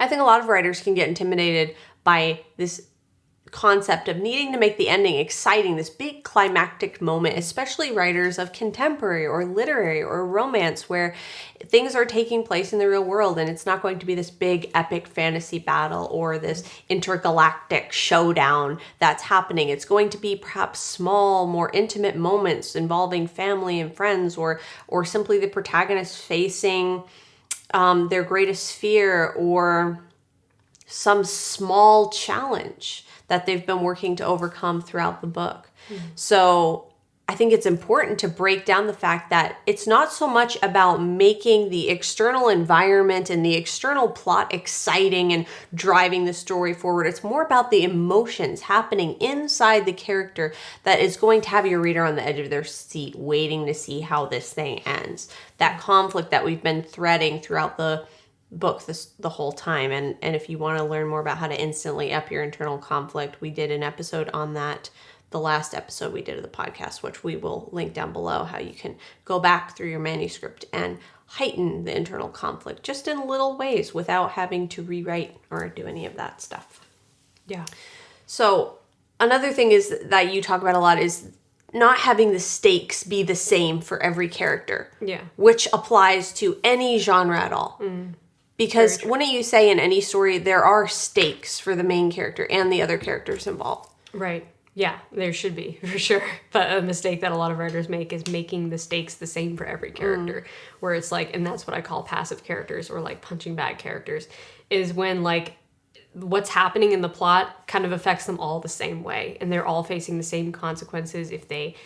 I think a lot of writers can get intimidated by this concept of needing to make the ending exciting, this big climactic moment, especially writers of contemporary or literary or romance where things are taking place in the real world and it's not going to be this big epic fantasy battle or this intergalactic showdown that's happening. It's going to be perhaps small, more intimate moments involving family and friends or simply the protagonist facing their greatest fear or some small challenge that they've been working to overcome throughout the book. So I think it's important to break down the fact that it's not so much about making the external environment and the external plot exciting and driving the story forward. It's more about the emotions happening inside the character that is going to have your reader on the edge of their seat waiting to see how this thing ends. That conflict that we've been threading throughout the book the whole time. And if you want to learn more about how to instantly up your internal conflict, we did an episode on that, the last episode we did of the podcast, which we will link down below, how you can go back through your manuscript and heighten the internal conflict just in little ways without having to rewrite or do any of that stuff. Yeah. So another thing is that you talk about a lot is not having the stakes be the same for every character. Yeah. Which applies to any genre at all. Because wouldn't you say in any story there are stakes for the main character and the other characters involved? Right. Yeah, there should be, for sure. But a mistake that a lot of writers make is making the stakes the same for every character. Where it's like, and that's what I call passive characters or like punching bag characters, is when like what's happening in the plot kind of affects them all the same way. And they're all facing the same consequences if they,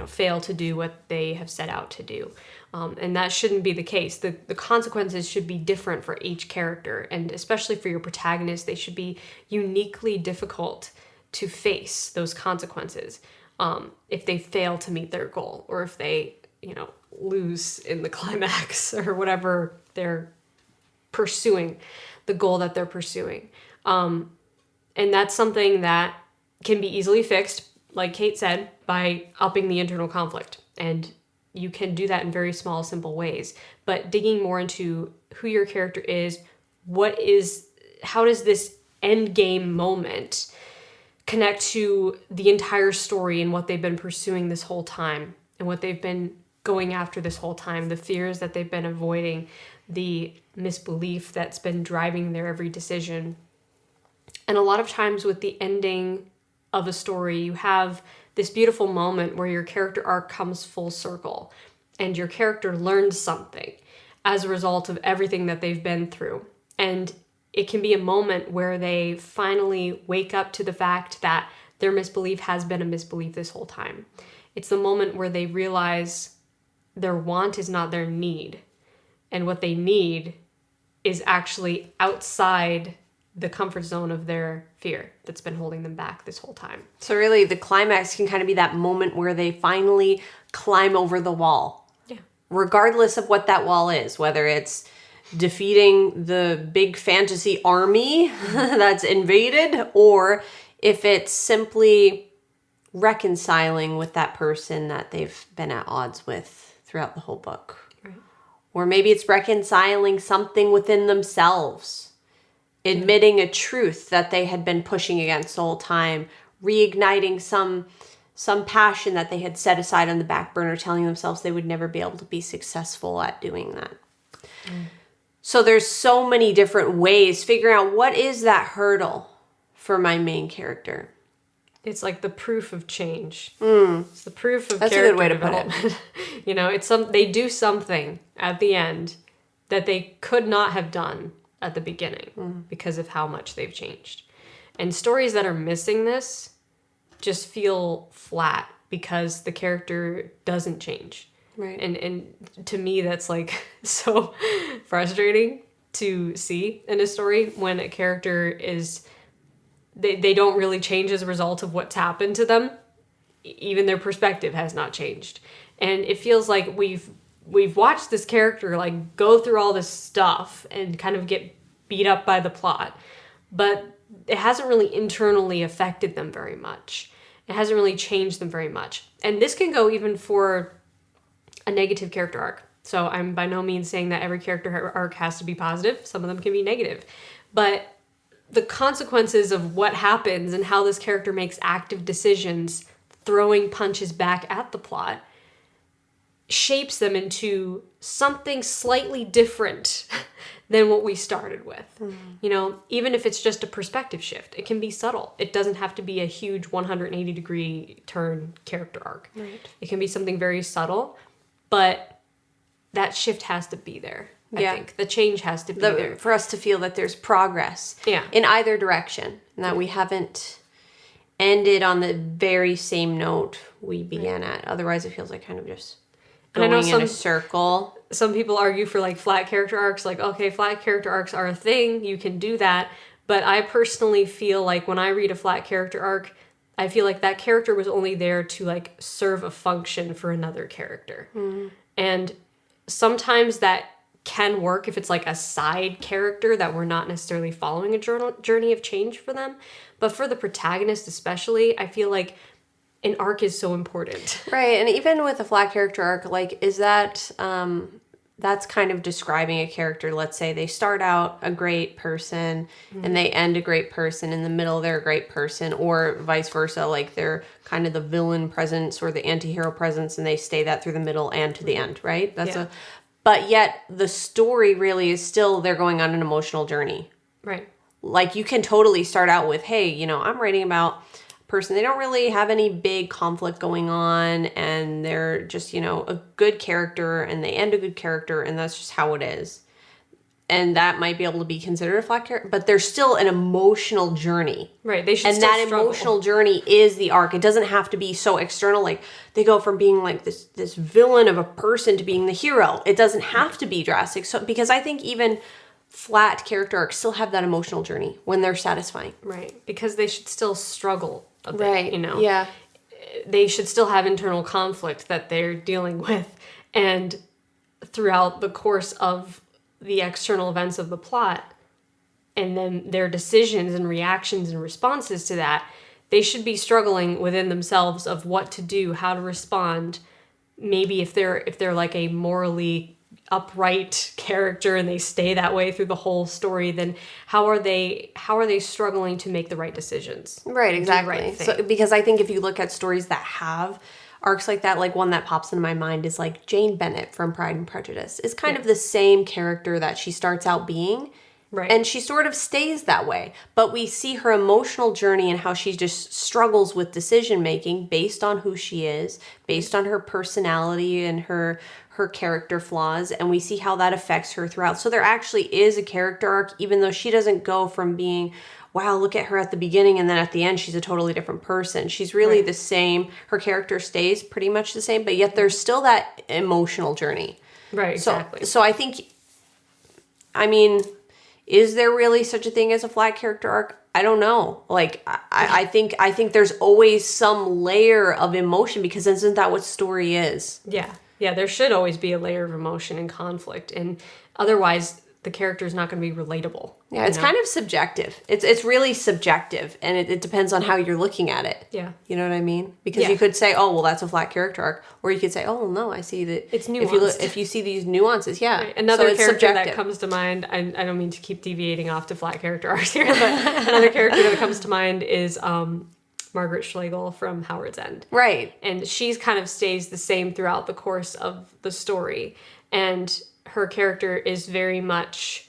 fail to do what they have set out to do. And that shouldn't be the case. The consequences should be different for each character. And especially for your protagonist, they should be uniquely difficult to face those consequences if they fail to meet their goal or if they, lose in the climax or whatever they're pursuing, the goal that they're pursuing. And that's something that can be easily fixed, like Kate said, by upping the internal conflict. And you can do that in very small, simple ways. But digging more into who your character is, how does this end game moment connect to the entire story and what they've been pursuing this whole time and what they've been going after this whole time, the fears that they've been avoiding, the misbelief that's been driving their every decision. And a lot of times with the ending of a story, you have this beautiful moment where your character arc comes full circle and your character learns something as a result of everything that they've been through. And it can be a moment where they finally wake up to the fact that their misbelief has been a misbelief this whole time. It's the moment where they realize their want is not their need. And what they need is actually outside the comfort zone of their fear that's been holding them back this whole time. So really the climax can kind of be that moment where they finally climb over the wall. Yeah. Regardless of what that wall is, whether it's defeating the big fantasy army that's invaded or if it's simply reconciling with that person that they've been at odds with throughout the whole book. Right. Or maybe it's reconciling something within themselves. Admitting a truth that they had been pushing against the whole time, reigniting some passion that they had set aside on the back burner, telling themselves they would never be able to be successful at doing that. So there's so many different ways, figuring out what is that hurdle for my main character. It's like the proof of change. It's the proof of That's character a good way to development. put it. They do something at the end that they could not have done at the beginning because of how much they've changed. And stories that are missing this just feel flat because the character doesn't change. Right. And to me, that's like so frustrating to see in a story when a character is, they don't really change as a result of what's happened to them. Even their perspective has not changed. And it feels like we've watched this character like go through all this stuff and kind of get beat up by the plot, but it hasn't really internally affected them very much. It hasn't really changed them very much. And this can go even for a negative character arc. So I'm by no means saying that every character arc has to be positive. Some of them can be negative. But the consequences of what happens and how this character makes active decisions, throwing punches back at the plot, shapes them into something slightly different than what we started with. You know, even if it's just a perspective shift, it can be subtle. It doesn't have to be a huge 180-degree turn character arc. Right. It can be something very subtle, but that shift has to be there. I think the change has to be there for us to feel that there's progress Yeah. in either direction, and that we haven't ended on the very same note we began at. Otherwise, it feels like kind of just going in a circle. Some people argue for like flat character arcs, like, okay, flat character arcs are a thing, you can do that. But I personally feel like when I read a flat character arc, I feel like that character was only there to like serve a function for another character. And sometimes that can work if it's like a side character that we're not necessarily following a journey of change for them. But for the protagonist especially, I feel like an arc is so important. Right, and even with a flat character arc, like, is that, that's kind of describing a character. Let's say they start out a great person and they end a great person. In the middle, they're a great person, or vice versa. Like, they're kind of the villain presence or the anti-hero presence, and they stay that through the middle and to the end, right? But yet the story really is still they're going on an emotional journey. Right. Like, you can totally start out with, hey, you know, I'm writing about person, they don't really have any big conflict going on, and they're just, you know, a good character, and they end a good character, and that's just how it is. And that might be able to be considered a flat character, but there's still an emotional journey. Right. They should and still that struggle. Emotional journey is the arc. It doesn't have to be so external. Like, they go from being like this villain of a person to being the hero. It doesn't have to be drastic. So, because I think even flat character arcs still have that emotional journey when they're satisfying. Right. Because they should still struggle a bit, Right. you know? Yeah. They should still have internal conflict that they're dealing with. And throughout the course of the external events of the plot, and then their decisions and reactions and responses to that, they should be struggling within themselves of what to do, how to respond. Maybe if they're like a morally upright character and they stay that way through the whole story, then how are they struggling to make the right decisions? Right, exactly. Right So, because I think if you look at stories that have arcs like that, like one that pops into my mind is like Jane Bennett from Pride and Prejudice. It's kind of the same character that she starts out being. Right. And she sort of stays that way. But we see her emotional journey and how she just struggles with decision making based on who she is, based on her personality and her character flaws, and we see how that affects her throughout. So there actually is a character arc, even though she doesn't go from being, wow, look at her at the beginning, and then at the end she's a totally different person. She's really the same. Her character stays pretty much the same, but yet there's still that emotional journey. Right, exactly. So I think, I mean, is there really such a thing as a flat character arc? I don't know. Like, I think there's always some layer of emotion, because isn't that what story is? Yeah, there should always be a layer of emotion and conflict, and otherwise the character is not going to be relatable. Yeah, it's kind of subjective. It's really subjective, and it depends on how you're looking at it. Yeah. You know what I mean? Because you could say, oh, well, that's a flat character arc, or you could say, oh, no, I see that it's nuanced. If you see these nuances, yeah. Right. Another so character subjective. that comes to mind, I don't mean to keep deviating off to flat character arcs here, but another character that comes to mind is Margaret Schlegel from Howard's End. Right. And she's kind of stays the same throughout the course of the story. And her character is very much,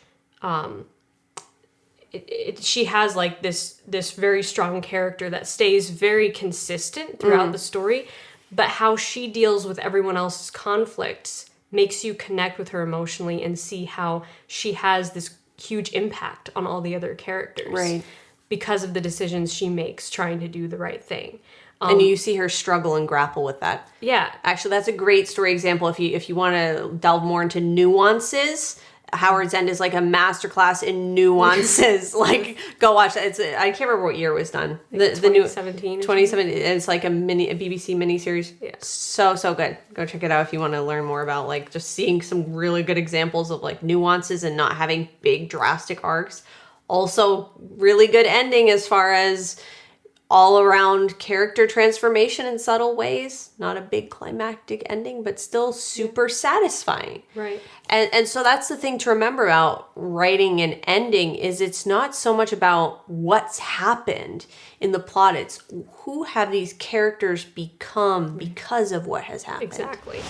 she has like this very strong character that stays very consistent throughout the story. But how she deals with everyone else's conflicts makes you connect with her emotionally and see how she has this huge impact on all the other characters. Right. Because of the decisions she makes trying to do the right thing. And you see her struggle and grapple with that. Yeah. Actually, that's a great story example. If you want to delve more into nuances, Howard's End is like a masterclass in nuances. Like, go watch that. I can't remember what year it was done. Like The new 2017. 2017. It's like a BBC miniseries. Yeah. So good. Go check it out if you want to learn more about like just seeing some really good examples of like nuances and not having big drastic arcs. Also, really good ending as far as all around character transformation in subtle ways. Not a big climactic ending, but still super satisfying. Right. And so that's the thing to remember about writing an ending is it's not so much about what's happened in the plot. It's who have these characters become because of what has happened. Exactly.